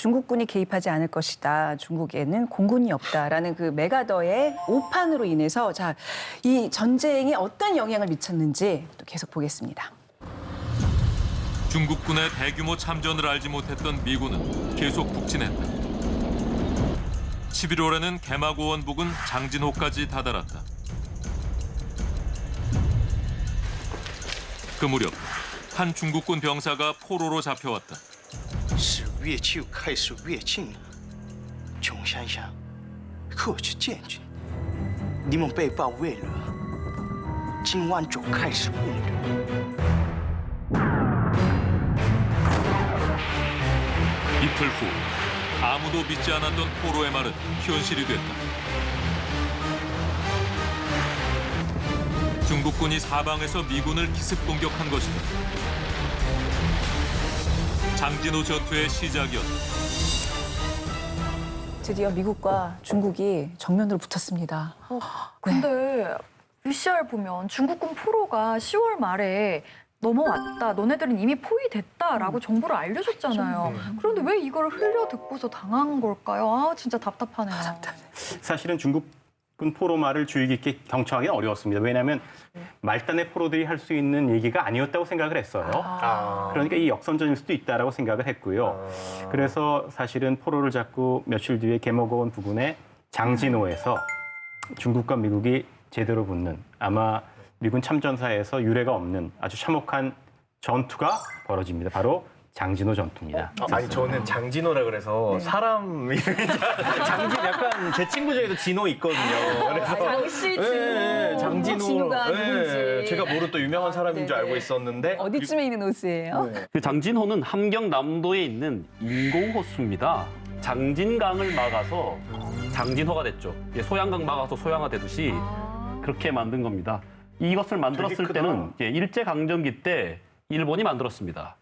중국군이 개입하지 않을 것이다. 중국에는 공군이 없다라는 그 메가더의 오판으로 인해서 자, 이 전쟁에 어떤 영향을 미쳤는지 또 계속 보겠습니다. 중국군의 대규모 참전을 알지 못했던 미군은 계속 북진했다. 11월에는 개마고원 부근 장진호까지 다다랐다. 그 무렵 한 중국군 병사가 포로로 잡혀왔다. 是越就开始越近了。穷山下，可去见君。你们被包围了，今晚就开始攻略。 이틀 후 아무도 믿지 않았던 포로의 말은 현실이 됐다. 중국군이 사방에서 미군을 기습 공격한 것이다. 장진호 전투의 시작이었다. 드디어 미국과 중국이 정면으로 붙었습니다. 근데 VCR 보면 중국군 포로가 10월 말에 넘어왔다. 너네들은 이미 포위됐다라고 정보를 알려줬잖아요. 그런데 왜 이걸 흘려 듣고서 당한 걸까요? 아 진짜 답답하네요. 사실은 중국군 포로 말을 주의 깊게 경청하기는 어려웠습니다. 왜냐하면 말단의 포로들이 할 수 있는 얘기가 아니었다고 생각을 했어요. 그러니까 이 역선전일 수도 있다라고 생각을 했고요. 그래서 사실은 포로를 잡고 며칠 뒤에 개모고원 부근의 장진호에서 중국과 미국이 제대로 붙는 아마 미군 참전사에서 유례가 없는 아주 참혹한 전투가 벌어집니다. 바로 장진호 전투입니다. 아니 저는 장진호라 그래서 사람 이름이 장진 약간 제 친구 중에도 진호 있거든요. 그래서 장씨, 진호. 장진호. 진호가 누군지. 제가 모르는 또 유명한 사람인 줄 알고 있었는데 어디쯤에 있는 호수예요? 그 장진호는 함경남도에 있는 인공호수입니다. 장진강을 막아서 장진호가 됐죠. 소양강 막아서 소양화 되듯이 그렇게 만든 겁니다. 이것을 만들었을 때는 일제강점기 때 일본이 만들었습니다.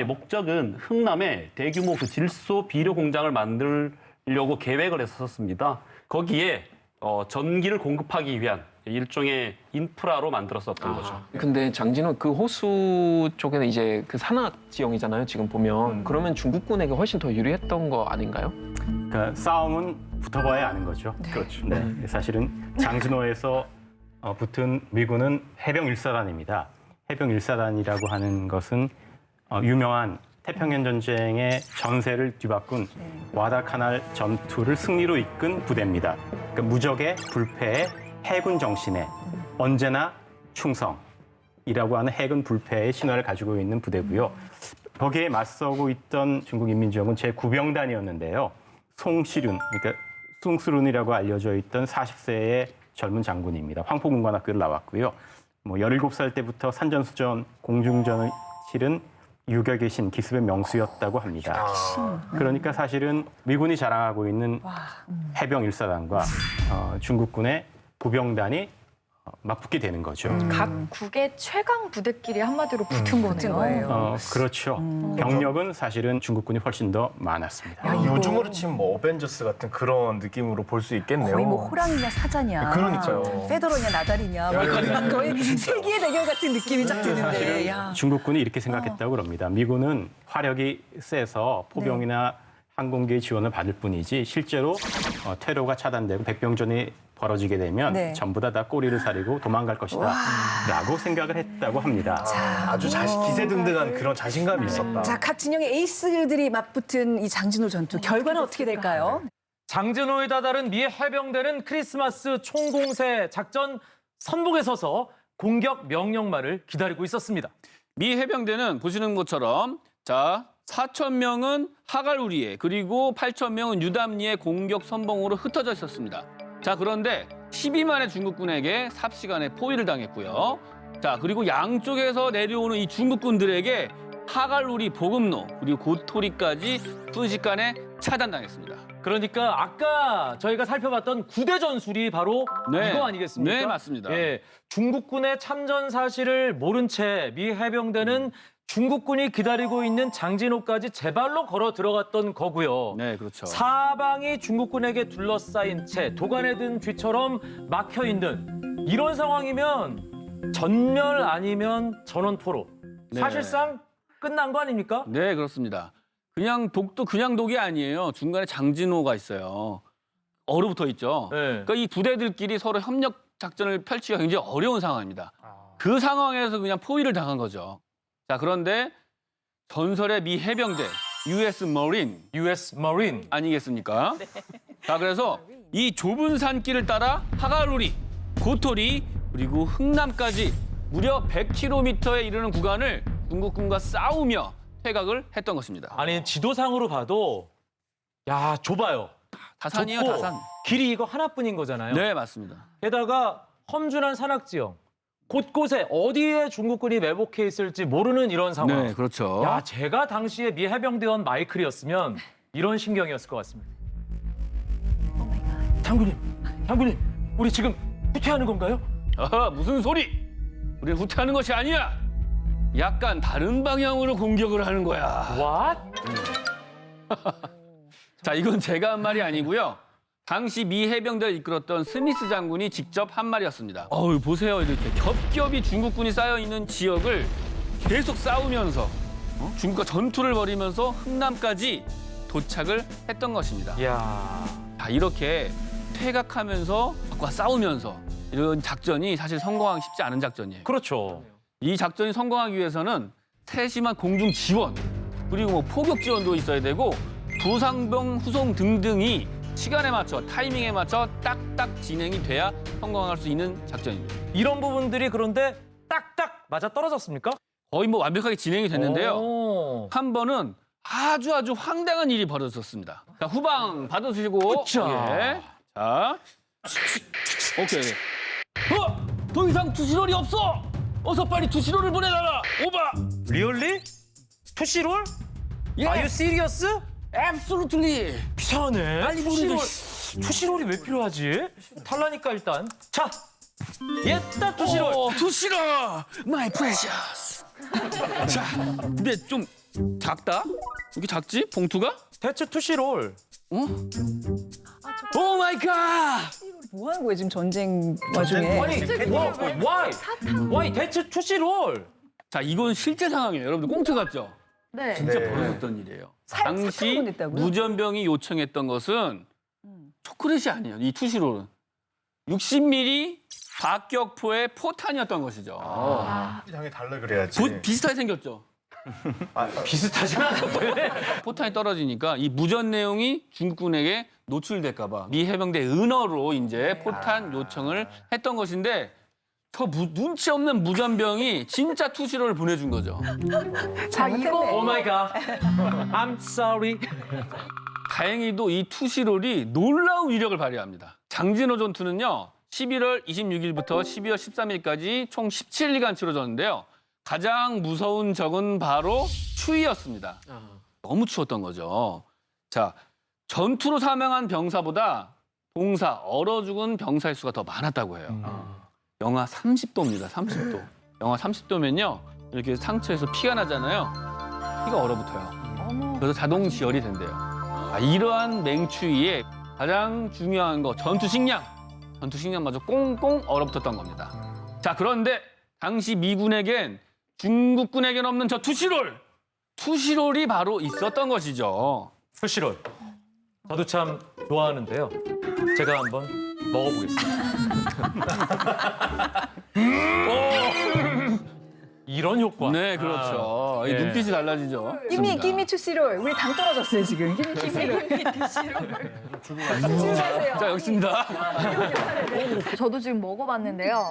목적은 흥남에 대규모 그 질소 비료 공장을 만들려고 계획을 했었습니다. 거기에 전기를 공급하기 위한 일종의 인프라로 만들었었던 거죠. 근데 장진호 그 호수 쪽에는 이제 그 산악 지형이잖아요. 지금 보면 그러면 중국군에게 훨씬 더 유리했던 거 아닌가요? 그러니까 싸움은 붙어봐야 아는 거죠. 그렇죠. 네. 사실은 장진호에서 붙은 미군은 해병 1사단입니다. 해병 1사단이라고 하는 것은 유명한 태평양 전쟁의 전세를 뒤바꾼 와다카날 전투를 승리로 이끈 부대입니다. 그러니까 무적의 불패의 해군 정신에 언제나 충성이라고 하는 해군 불패의 신화를 가지고 있는 부대고요. 거기에 맞서고 있던 중국인민지역은 제9병단이었는데요. 송시륜, 그러니까 숭수룬이라고 알려져 있던 40세의 젊은 장군입니다. 황포군관학교를 나왔고요. 17살 때부터 산전수전, 공중전을 치른 유격의 신, 기습의 명수였다고 합니다. 그러니까 사실은 미군이 자랑하고 있는 해병 1사단과 중국군의 부병단이 맞붙게 되는 거죠. 각 국의 최강 부대끼리 한마디로 붙은 거네요. 그렇죠. 병력은 사실은 중국군이 훨씬 더 많았습니다. 요즘으로 치면 뭐 어벤져스 같은 그런 느낌으로 볼 수 있겠네요. 거의 뭐 호랑이냐 사자냐, 그러니까요. 페도로냐 나달이냐, 뭐 거의 세기의 대결 같은 느낌이 쫙 드는데. 야. 중국군이 이렇게 생각했다고 그럽니다. 미군은 화력이 세서 포병이나 항공기의 지원을 받을 뿐이지 실제로 퇴로가 차단되고 백병전이 벌어지게 되면 전부 다 꼬리를 사리고 도망갈 것이다 라고 생각을 했다고 합니다. 아주 기세등등한 그런 자신감이 있었다. 자, 각 진영의 에이스들이 맞붙은 이 장진호 전투 결과는 어떻게 될까요? 장진호에 다다른 미 해병대는 크리스마스 총공세 작전 선봉에 서서 공격 명령만을 기다리고 있었습니다. 미 해병대는 보시는 것처럼 4,000명은 하갈우리에 그리고 8,000명은 유담리에 공격 선봉으로 흩어져 있었습니다. 자, 그런데 12만의 중국군에게 삽시간에 포위를 당했고요. 자, 그리고 양쪽에서 내려오는 이 중국군들에게 하갈우리 보급로 그리고 고토리까지 순식간에 차단당했습니다. 그러니까 아까 저희가 살펴봤던 구대 전술이 바로 이거 아니겠습니까? 네, 맞습니다. 중국군의 참전 사실을 모른 채 미 해병대는 중국군이 기다리고 있는 장진호까지 제발로 걸어 들어갔던 거고요. 네, 그렇죠. 사방이 중국군에게 둘러싸인 채 도간에 든 쥐처럼 막혀 있는 이런 상황이면 전멸 아니면 전원 토로. 네. 사실상 끝난 거 아닙니까? 네, 그렇습니다. 그냥 독도 그냥 독이 아니에요. 중간에 장진호가 있어요. 얼어붙어 있죠. 네. 그러니까 이 부대들끼리 서로 협력 작전을 펼치기가 굉장히 어려운 상황입니다. 그 상황에서 그냥 포위를 당한 거죠. 자, 그런데 전설의 미 해병대 US Marine US Marine. 아니겠습니까? 자, 그래서 이 좁은 산길을 따라 하가루리, 고토리, 그리고 흥남까지 무려 100km에 이르는 구간을 중국군과 싸우며 퇴각을 했던 것입니다. 아니 지도상으로 봐도 야 좁아요. 다산이에요, 좁고 다산. 길이 이거 하나뿐인 거잖아요. 네, 맞습니다. 게다가 험준한 산악 지형 곳곳에 어디에 중국군이 매복해 있을지 모르는 이런 상황. 네, 그렇죠. 야, 제가 당시에 미 해병대원 마이클이었으면 이런 심경이었을 것 같습니다. 장군님, 우리 지금 후퇴하는 건가요? 아하, 무슨 소리? 우리는 후퇴하는 것이 아니야. 약간 다른 방향으로 공격을 하는 거야. What? 자, 이건 제가 한 말이 아니고요. 당시 미 해병대를 이끌었던 스미스 장군이 직접 한 말이었습니다. 어우, 보세요. 이렇게 겹겹이 중국군이 쌓여 있는 지역을 계속 싸우면서 중국과 전투를 벌이면서 흥남까지 도착을 했던 것입니다. 이야. 자, 이렇게 퇴각하면서 적과 싸우면서 이런 작전이 사실 성공하기 쉽지 않은 작전이에요. 그렇죠. 이 작전이 성공하기 위해서는 세심한 공중 지원, 그리고 뭐 포격 지원도 있어야 되고 부상병 후송 등등이 시간에 맞춰, 타이밍에 맞춰 딱딱 진행이 돼야 성공할 수 있는 작전입니다. 이런 부분들이 그런데 딱딱 맞아 떨어졌습니까? 거의 뭐 완벽하게 진행이 됐는데요. 오. 한 번은 아주 황당한 일이 벌어졌습니다. 자, 후방 받아주시고. 으쌰. 예. 자, 오케이. 더 이상 투시롤이 없어. 어서 빨리 투시롤을 보내놔라. 오바. 리얼리? 투시롤? Yes. Are you serious? Absolutely. 이상하네. 빨리 투시롤. 보내줘. 투시롤이 왜 필요하지? 탈라니까 일단. 자, 옛다 투시롤. 투시롤. My precious. 자, 근데 좀 작다? 이렇게 작지? 봉투가? 대체 투시롤. 오 마이 갓. 뭐 하는 거예요 지금 전쟁 와중에? 아니, why? 대체 투시롤. 자, 이건 실제 상황이에요. 여러분들 꽁트 같죠? 네. 진짜 벌어졌던 일이에요. 사탕 당시 보냈다고요? 무전병이 요청했던 것은 초콜릿이 아니에요. 이 투시롤은 60mm 박격포의 포탄이었던 것이죠. 당연히 달라 그래야지. 비슷하게 생겼죠. 비슷하지 않은데. 포탄이 떨어지니까 이 무전 내용이 중국군에게 노출될까 봐 미 해병대 은어로 이제 포탄 요청을 했던 것인데 저 눈치 없는 무전병이 진짜 투시로를 보내준 거죠. 자, 이거 오 마이 갓. I'm sorry. 다행히도 이 투시롤이 놀라운 위력을 발휘합니다. 장진호 전투는요. 11월 26일부터 12월 13일까지 총 17일간 치러졌는데요. 가장 무서운 적은 바로 추위였습니다. 너무 추웠던 거죠. 자, 전투로 사망한 병사보다 동사, 얼어 죽은 병사의 수가 더 많았다고 해요. 영하 30도입니다. 30도. 영하 30도면요. 이렇게 상처에서 피가 나잖아요. 피가 얼어붙어요. 그래서 자동 지혈이 된대요. 이러한 맹추위에 가장 중요한 거 전투 식량. 전투 식량마저 꽁꽁 얼어붙었던 겁니다. 자, 그런데 당시 미군에겐 중국군에겐 없는 저 투시롤. 투시롤이 바로 있었던 것이죠. 투시롤. 저도 참 좋아하는데요. 제가 한번 먹어보겠습니다. 이런 효과. 네, 그렇죠. 이 예. 눈빛이 달라지죠. 끼미 투시롤. 우리 당 떨어졌어요 지금. 끼미 투시롤. 자, 여기 있습니다. 저도 지금 먹어봤는데요.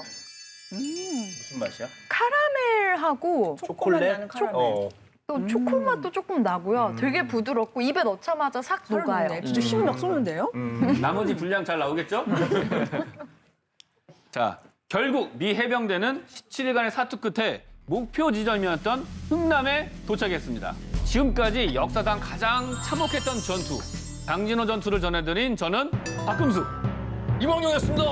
무슨 맛이야? 카라멜하고 초콜릿 나는 카라멜. 또 초콜 맛도 조금 나고요. 되게 부드럽고 입에 넣자마자 싹 녹아요. 녹아요. 진짜 힘이 막 쏘는데요? 나머지 분량 잘 나오겠죠? 자, 결국 미 해병대는 17일간의 사투 끝에 목표 지점이었던 흥남에 도착했습니다. 지금까지 역사상 가장 참혹했던 전투, 장진호 전투를 전해드린 저는 박금수, 이광용이었습니다.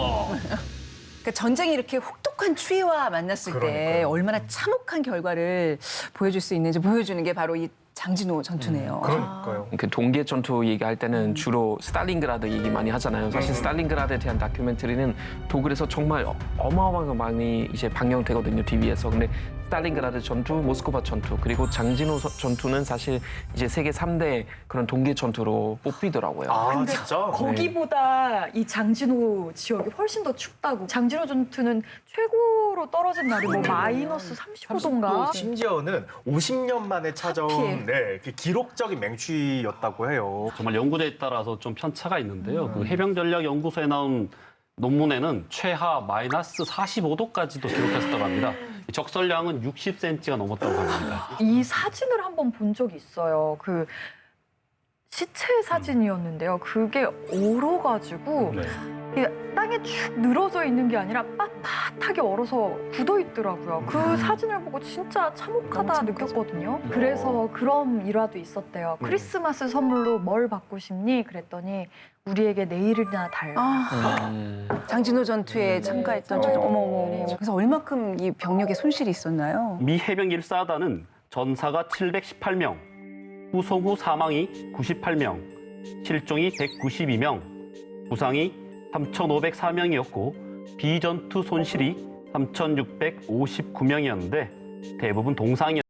그러니까 전쟁이 이렇게 혹독한 추위와 만났을 때 얼마나 참혹한 결과를 보여줄 수 있는지 보여주는 게 바로 이 장진호 전투네요. 그러니까요. 그 동계 전투 얘기할 때는 주로 스탈린그라드 얘기 많이 하잖아요. 사실 스탈린그라드에 대한 다큐멘터리는 독일에서 정말 어마어마하게 많이 이제 방영되거든요, TV에서. 근데 스탈린그라드 전투, 모스크바 전투, 그리고 장진호 전투는 사실 이제 세계 3대 그런 동계 전투로 뽑히더라고요. 아, 진짜? 거기보다 이 장진호 지역이 훨씬 더 춥다고. 장진호 전투는 최고로 떨어진 날이 뭐 마이너스 35도인가? 심지어는 50년 만에 찾아온 하필. 네, 그 기록적인 맹추위였다고 해요. 정말 연구자에 따라서 좀 편차가 있는데요. 그 해병전략연구소에 나온 논문에는 최하 마이너스 45도까지도 기록했었다고 합니다. 적설량은 60cm가 넘었다고 합니다. 이 사진을 한번 본 적이 있어요. 그 시체 사진이었는데요. 그게 얼어가지고 이게 땅에 축 늘어져 있는 게 아니라 빳빳하게 얼어서 굳어 있더라고요. 그 사진을 보고 진짜 참혹하다 느꼈거든요. 그래서 그런 일화도 있었대요. 크리스마스 선물로 뭘 받고 싶니? 그랬더니 우리에게 내일이나 달라. 장진호 전투에 참가했던 어머. 그래서 얼마큼 이 병력의 손실이 있었나요? 미 해병 1사단은 전사가 718명, 후송 후 사망이 98명, 실종이 192명, 부상이 3,504명이었고 비전투 손실이 3,659명이었는데 대부분 동상이었습니다.